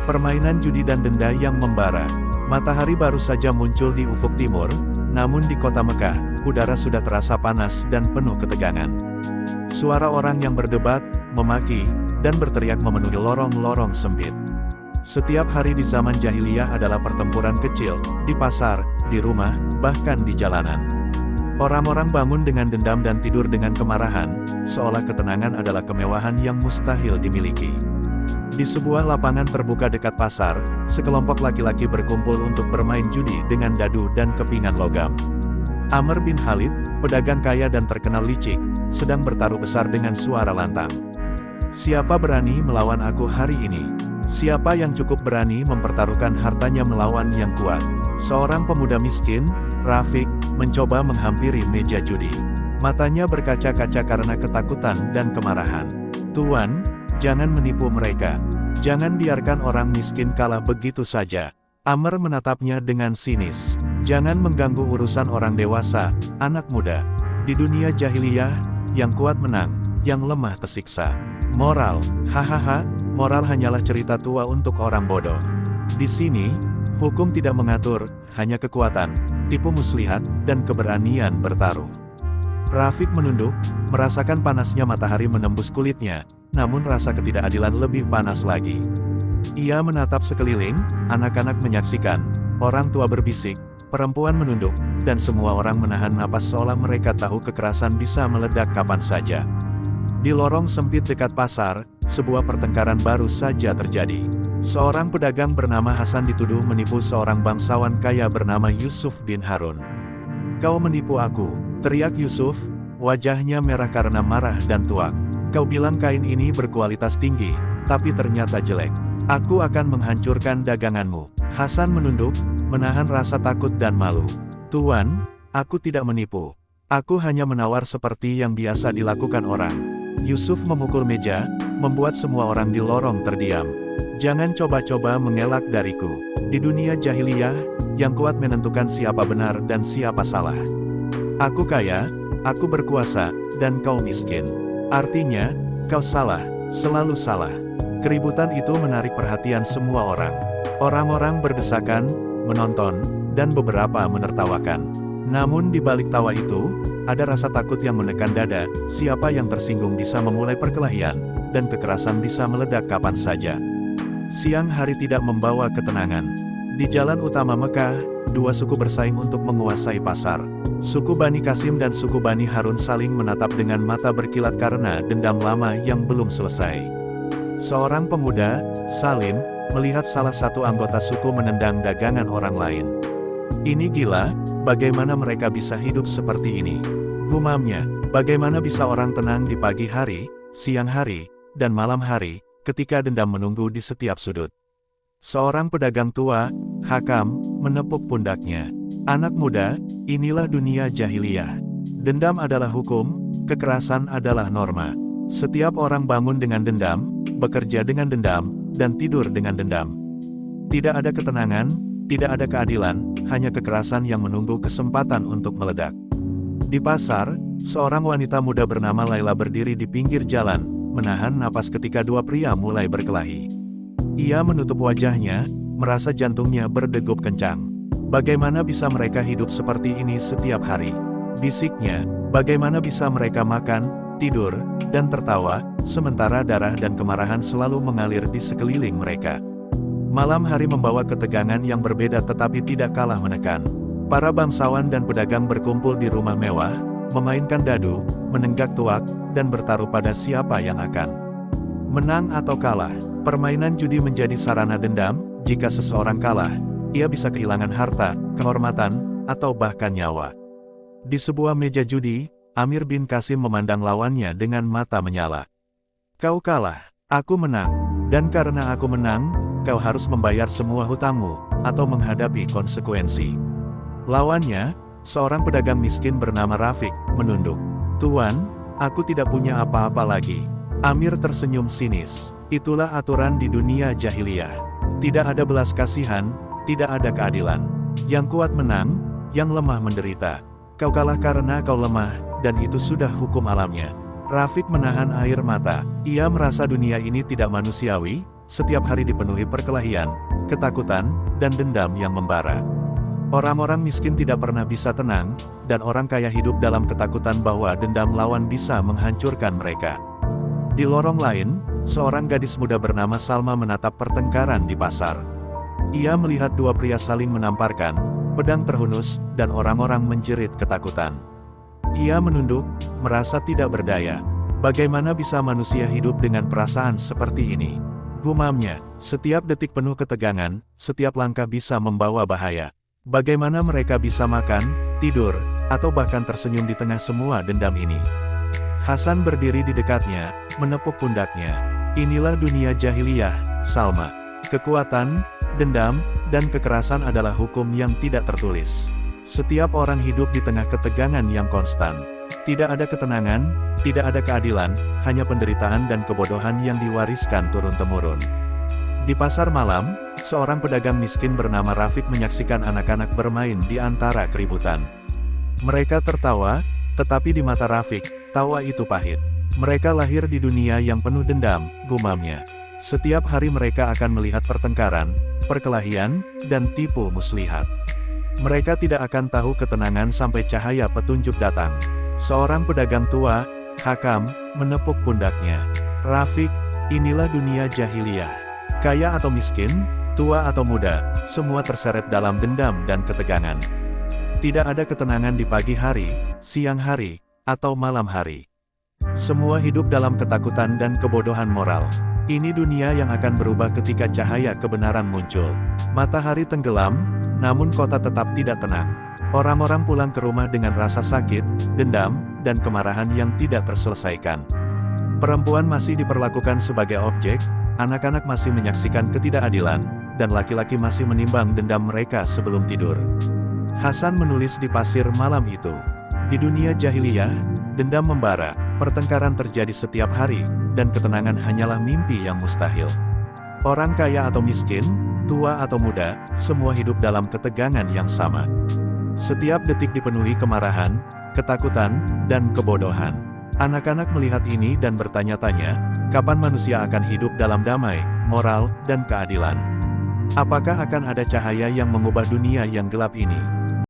Permainan judi dan denda yang membara. Matahari baru saja muncul di ufuk timur, namun di kota Mekah, udara sudah terasa panas dan penuh ketegangan. Suara orang yang berdebat, memaki, dan berteriak memenuhi lorong-lorong sempit. Setiap hari di zaman jahiliyah adalah pertempuran kecil, di pasar, di rumah, bahkan di jalanan. Orang-orang bangun dengan dendam dan tidur dengan kemarahan, seolah ketenangan adalah kemewahan yang mustahil dimiliki. Di sebuah lapangan terbuka dekat pasar, sekelompok laki-laki berkumpul untuk bermain judi dengan dadu dan kepingan logam. Amr bin Khalid, pedagang kaya dan terkenal licik, sedang bertaruh besar dengan suara lantang. Siapa berani melawan aku hari ini? Siapa yang cukup berani mempertaruhkan hartanya melawan yang kuat? Seorang pemuda miskin, Rafiq, mencoba menghampiri meja judi. Matanya berkaca-kaca karena ketakutan dan kemarahan. Tuan, jangan menipu mereka. Jangan biarkan orang miskin kalah begitu saja. Amr menatapnya dengan sinis. Jangan mengganggu urusan orang dewasa, anak muda. Di dunia jahiliyah, yang kuat menang, yang lemah tersiksa. Moral, hahaha, moral hanyalah cerita tua untuk orang bodoh. Di sini, hukum tidak mengatur, hanya kekuatan, tipu muslihat, dan keberanian bertaruh. Rafiq menunduk, merasakan panasnya matahari menembus kulitnya, namun rasa ketidakadilan lebih panas lagi. Ia menatap sekeliling, anak-anak menyaksikan, orang tua berbisik, perempuan menunduk, dan semua orang menahan napas seolah mereka tahu kekerasan bisa meledak kapan saja. Di lorong sempit dekat pasar, sebuah pertengkaran baru saja terjadi. Seorang pedagang bernama Hasan dituduh menipu seorang bangsawan kaya bernama Yusuf bin Harun. "Kau menipu aku," teriak Yusuf, wajahnya merah karena marah dan tuak. "Kau bilang kain ini berkualitas tinggi, tapi ternyata jelek. Aku akan menghancurkan daganganmu." Hasan menunduk, menahan rasa takut dan malu. "Tuan, aku tidak menipu. Aku hanya menawar seperti yang biasa dilakukan orang." Yusuf memukul meja, membuat semua orang di lorong terdiam. "Jangan coba-coba mengelak dariku. Di dunia jahiliyah, yang kuat menentukan siapa benar dan siapa salah. Aku kaya, aku berkuasa, dan kau miskin. Artinya, kau salah, selalu salah." Keributan itu menarik perhatian semua orang. Orang-orang berdesakan, menonton, dan beberapa menertawakan. Namun di balik tawa itu, ada rasa takut yang menekan dada. Siapa yang tersinggung bisa memulai perkelahian, dan kekerasan bisa meledak kapan saja. Siang hari tidak membawa ketenangan. Di jalan utama Mekah, dua suku bersaing untuk menguasai pasar. Suku Bani Qasim dan suku Bani Harun saling menatap dengan mata berkilat karena dendam lama yang belum selesai. Seorang pemuda, Salim, melihat salah satu anggota suku menendang dagangan orang lain. "Ini gila, bagaimana mereka bisa hidup seperti ini?" gumamnya. "Bagaimana bisa orang tenang di pagi hari, siang hari, dan malam hari, ketika dendam menunggu di setiap sudut?" Seorang pedagang tua, Hakam, menepuk pundaknya. "Anak muda, inilah dunia jahiliyah. Dendam adalah hukum, kekerasan adalah norma. Setiap orang bangun dengan dendam, bekerja dengan dendam, dan tidur dengan dendam. Tidak ada ketenangan, tidak ada keadilan, hanya kekerasan yang menunggu kesempatan untuk meledak." Di pasar, seorang wanita muda bernama Laila berdiri di pinggir jalan, menahan napas ketika dua pria mulai berkelahi. Ia menutup wajahnya, merasa jantungnya berdegup kencang. Bagaimana bisa mereka hidup seperti ini setiap hari? Bisiknya, bagaimana bisa mereka makan, tidur, dan tertawa, sementara darah dan kemarahan selalu mengalir di sekeliling mereka. Malam hari membawa ketegangan yang berbeda tetapi tidak kalah menekan. Para bangsawan dan pedagang berkumpul di rumah mewah, memainkan dadu, menenggak tuak, dan bertaruh pada siapa yang akan menang atau kalah. Permainan judi menjadi sarana dendam. Jika seseorang kalah, ia bisa kehilangan harta, kehormatan, atau bahkan nyawa. Di sebuah meja judi, Amir bin Qasim memandang lawannya dengan mata menyala. "Kau kalah, aku menang. Dan karena aku menang, kau harus membayar semua hutangmu, atau menghadapi konsekuensi." Lawannya, seorang pedagang miskin bernama Rafiq, menunduk. "Tuan, aku tidak punya apa-apa lagi." Amir tersenyum sinis. "Itulah aturan di dunia jahiliyah. Tidak ada belas kasihan, tidak ada keadilan. Yang kuat menang, yang lemah menderita. Kau kalah karena kau lemah, dan itu sudah hukum alamnya." Rafiq menahan air mata. Ia merasa dunia ini tidak manusiawi, setiap hari dipenuhi perkelahian, ketakutan, dan dendam yang membara. Orang-orang miskin tidak pernah bisa tenang, dan orang kaya hidup dalam ketakutan bahwa dendam lawan bisa menghancurkan mereka. Di lorong lain, seorang gadis muda bernama Salma menatap pertengkaran di pasar. Ia melihat dua pria saling menamparkan, pedang terhunus, dan orang-orang menjerit ketakutan. Ia menunduk, merasa tidak berdaya. Bagaimana bisa manusia hidup dengan perasaan seperti ini? Gumamnya, setiap detik penuh ketegangan, setiap langkah bisa membawa bahaya. Bagaimana mereka bisa makan, tidur, atau bahkan tersenyum di tengah semua dendam ini? Hasan berdiri di dekatnya, menepuk pundaknya. Inilah dunia jahiliyah, Salma. Kekuatan, dendam, dan kekerasan adalah hukum yang tidak tertulis. Setiap orang hidup di tengah ketegangan yang konstan. Tidak ada ketenangan, tidak ada keadilan, hanya penderitaan dan kebodohan yang diwariskan turun-temurun. Di pasar malam, seorang pedagang miskin bernama Rafiq menyaksikan anak-anak bermain di antara keributan. Mereka tertawa, tetapi di mata Rafiq, tawa itu pahit. Mereka lahir di dunia yang penuh dendam, gumamnya. Setiap hari mereka akan melihat pertengkaran, perkelahian, dan tipu muslihat. Mereka tidak akan tahu ketenangan sampai cahaya petunjuk datang. Seorang pedagang tua, Hakam, menepuk pundaknya. Rafiq, inilah dunia jahiliyah. Kaya atau miskin, tua atau muda, semua terseret dalam dendam dan ketegangan. Tidak ada ketenangan di pagi hari, siang hari, atau malam hari. Semua hidup dalam ketakutan dan kebodohan moral. Ini dunia yang akan berubah ketika cahaya kebenaran muncul. Matahari tenggelam, namun kota tetap tidak tenang. Orang-orang pulang ke rumah dengan rasa sakit, dendam, dan kemarahan yang tidak terselesaikan. Perempuan masih diperlakukan sebagai objek, anak-anak masih menyaksikan ketidakadilan, dan laki-laki masih menimbang dendam mereka sebelum tidur. Hasan menulis di pasir malam itu. Di dunia jahiliyah, dendam membara, pertengkaran terjadi setiap hari, dan ketenangan hanyalah mimpi yang mustahil. Orang kaya atau miskin, tua atau muda, semua hidup dalam ketegangan yang sama. Setiap detik dipenuhi kemarahan, ketakutan, dan kebodohan. Anak-anak melihat ini dan bertanya-tanya, kapan manusia akan hidup dalam damai, moral, dan keadilan? Apakah akan ada cahaya yang mengubah dunia yang gelap ini?